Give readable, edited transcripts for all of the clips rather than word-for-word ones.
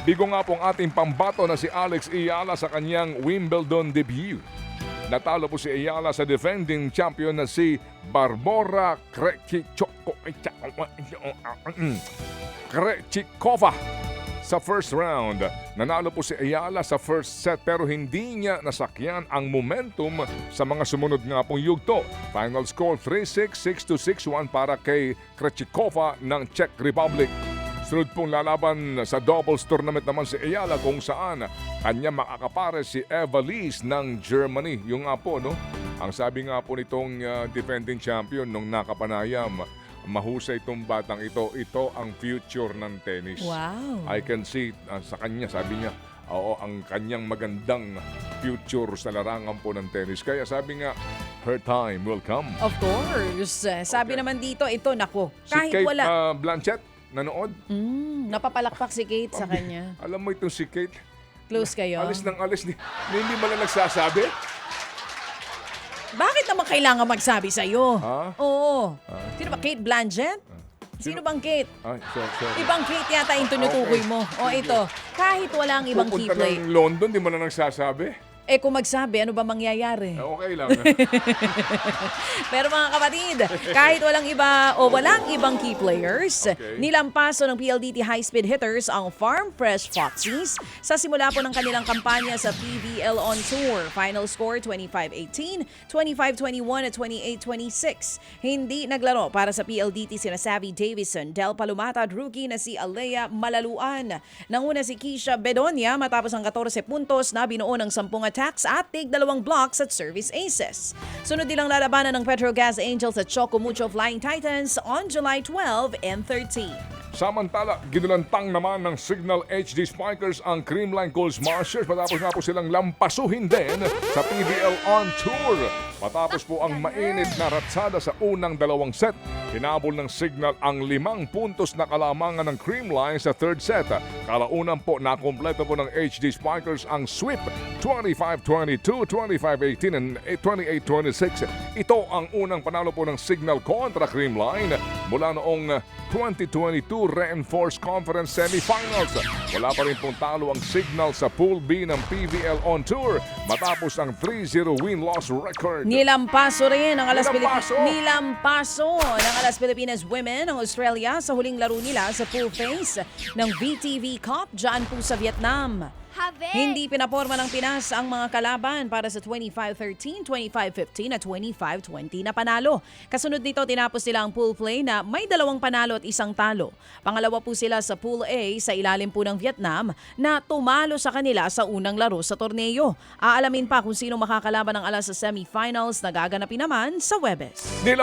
Bigo nga pong ating pambato na si Alex Ayala sa kanyang Wimbledon debut. Natalo po si Ayala sa defending champion na si Barbora Krejcikova sa first round. Nanalo po si Ayala sa first set pero hindi niya nasakyan ang momentum sa mga sumunod nga pong yugto. Final score 3-6, 6-2, 6-1 para kay Krejcikova ng Czech Republic. Sunod pong lalaban sa doubles tournament naman si Ayala kung saan kanya makakapare si Eva Lise ng Germany. Yung nga po, no? Ang sabi nga po nitong defending champion nung nakapanayam, mahusay itong batang ito. Ito ang future ng tennis. Wow. I can see sa kanya, sabi niya, oo, ang kanyang magandang future sa larangan po ng tennis. Kaya sabi nga, her time will come. Of course. Sabi naman dito, ito, nako, Si kahit Kate wala. Blanchett, nanood. Napapalakpak si Kate sa kanya. Alam mo itong si Kate, Close kayo. alis ng alis, hindi mo lang nagsasabi. Bakit naman kailangan magsabi sa'yo? Ha? Oo. Sino ba? Kate Blanchett? Sino bang Kate? Ay, sorry. Ibang Kate yata yung tinutukoy mo. O ito, kahit walang ibang key Pupunta play. ng London, di mo na nagsasabi. Kung magsabi, ano ba mangyayari? Okay lang. Pero mga kapatid, kahit walang iba o walang ibang key players, Okay. nilampaso ng PLDT high-speed hitters ang Farm Fresh Foxies sa simula po ng kanilang kampanya sa PVL On Tour. Final score 25-18, 25-21 at 28-26. Hindi naglaro para sa PLDT sina Savvy Davison, Del Palumata at rookie na si Alea Malaluan. Nanguna si Keisha Bedonia matapos ang 14 puntos na binuo ng 10 attacks at tig 2 blocks at service aces. Sunod nilang lalabanan ng Petrogas Angels at Choco Mucho Flying Titans on July 12 and 13. Samantala, ginulantang naman ng Signal HD Spikers ang Creamline Gold Smashers matapos nga po silang lampasuhin din sa PBL On Tour. Matapos po ang mainit na ratsada sa unang dalawang set, hinabol ng Signal ang 5 puntos na kalamangan ng Creamline sa third set. Kalaunan po nakompleto po ng HD Spikers ang sweep 25-22, 25-18 and 28-26. Ito ang unang panalo po ng Signal kontra Creamline mula noong 2022 Reinforced Conference Semifinals. Wala pa rin pong talo ang Signal sa Pool B ng PVL On Tour matapos ang 3-0 win-loss record. Nilampaso rin ng Alas Nilampaso. Nilampaso ng Alas Pilipinas Women ng Australia sa huling laro nila sa pool phase ng VTV Cup dyan po sa Vietnam. Hindi pinaporma ng Pinas ang mga kalaban para sa 25-13, 25-15 at 25-20 na panalo. Kasunod nito, tinapos nila ang pool play na may 2 panalo at 1 talo. Pangalawa po sila sa Pool A sa ilalim po ng Vietnam na tumalo sa kanila sa unang laro sa torneo. Aalamin pa kung sino makakalaban ng alas sa semifinals na gaganapin naman sa Webes. Hindi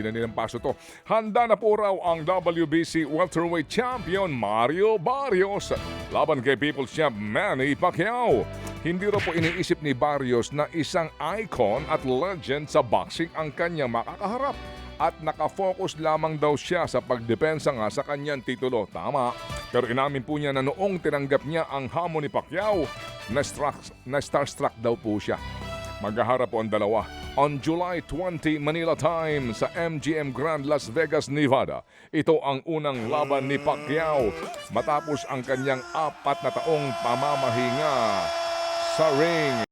na nilampaso to. Handa na po raw ang WBC welterweight champion Mario Barrios laban kay People's Champ Manny Pacquiao. Hindi raw po iniisip ni Barrios na isang icon at legend sa boxing ang kanyang makakaharap. At nakafocus lamang daw siya sa pagdepensa nga sa kanyang titulo. Tama. Pero inamin po niya na noong tinanggap niya ang hamon ni Pacquiao, na starstruck daw po siya. Maghaharap po ang dalawa on July 20 Manila time sa MGM Grand Las Vegas, Nevada. Ito ang unang laban ni Pacquiao matapos ang kanyang 4 na taong pamamahinga sa ring.